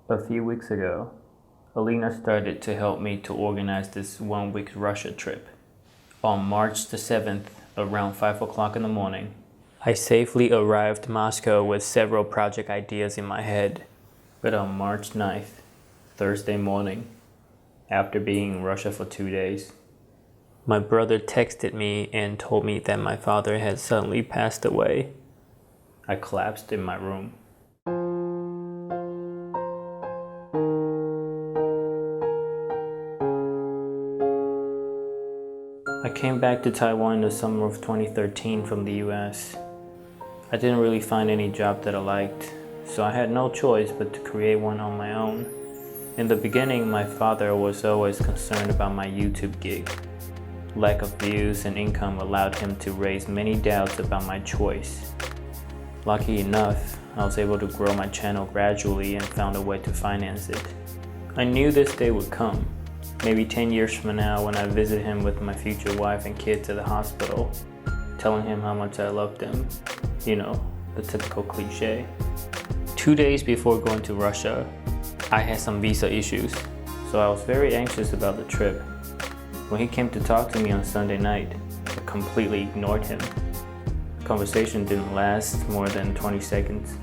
A few weeks ago, Alina started to help me to organize this 1-week Russia trip. On March the 7th, around 5 o'clock in the morning, I safely arrived to Moscow with several project ideas in my head. But on March 9th, Thursday morning, after being in Russia for 2 days, my brother texted me and told me that my father had suddenly passed away. I collapsed in my room. I came back to Taiwan in the summer of 2013 from the US. I didn't really find any job that I liked, so I had no choice but to create one on my own. In the beginning, my father was always concerned about my YouTube gig. Lack of views and income allowed him to raise many doubts about my choice. Lucky enough, I was able to grow my channel gradually and found a way to finance it. I knew this day would come. Maybe 10 years from now when I visit him with my future wife and kids at the hospital, telling him how much I loved him. You know, the typical cliche. 2 days before going to Russia, I had some visa issues, so I was very anxious about the trip. When he came to talk to me on Sunday night, I completely ignored him. The conversation didn't last more than 20 seconds.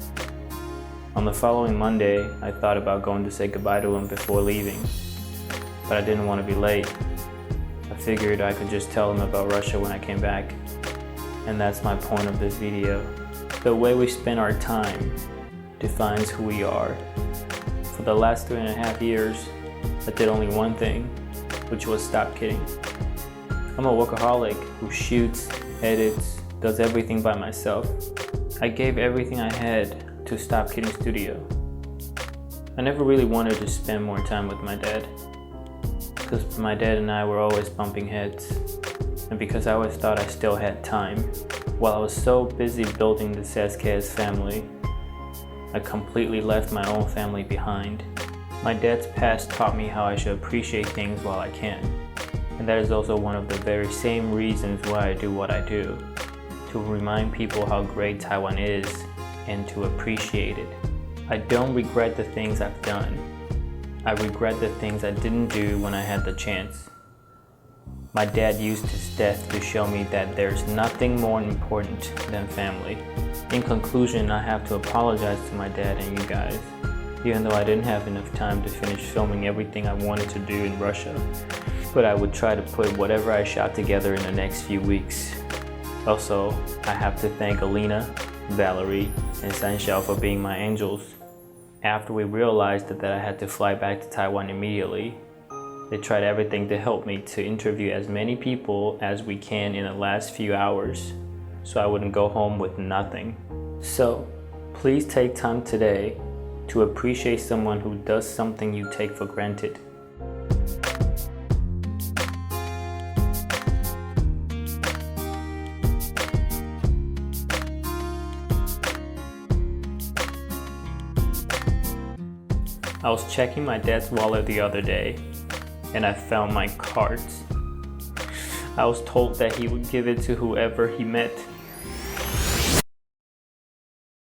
On the following Monday, I thought about going to say goodbye to him before leaving. But I didn't want to be late. I figured I could just tell him about Russia when I came back. And that's my point of this video. The way we spend our time defines who we are. For the last 3.5 years, I did only one thing, which was stop kidding. I'm a workaholic who shoots, edits, does everything by myself. I gave everything I had to Stopkiddinstudio. I never really wanted to spend more time with my dad, because my dad and I were always bumping heads, and because I always thought I still had time. While I was so busy building the SKS family, I completely left my own family behind. My dad's past taught me how I should appreciate things while I can, and that is also one of the very same reasons why I do what I do, to remind people how great Taiwan is and to appreciate it. I don't regret the things I've done. I regret the things I didn't do when I had the chance. My dad used his death to show me that there's nothing more important than family. In conclusion, I have to apologize to my dad and you guys, even though I didn't have enough time to finish filming everything I wanted to do in Russia. But I would try to put whatever I shot together in the next few weeks. Also, I have to thank Alina, Valerie, and Sanxiao for being my angels. After we realized that I had to fly back to Taiwan immediately, they tried everything to help me to interview as many people as we can in the last few hours, so I wouldn't go home with nothing. So, please take time today to appreciate someone who does something you take for granted. I was checking my dad's wallet the other day, and I found my cards. I was told that he would give it to whoever he met.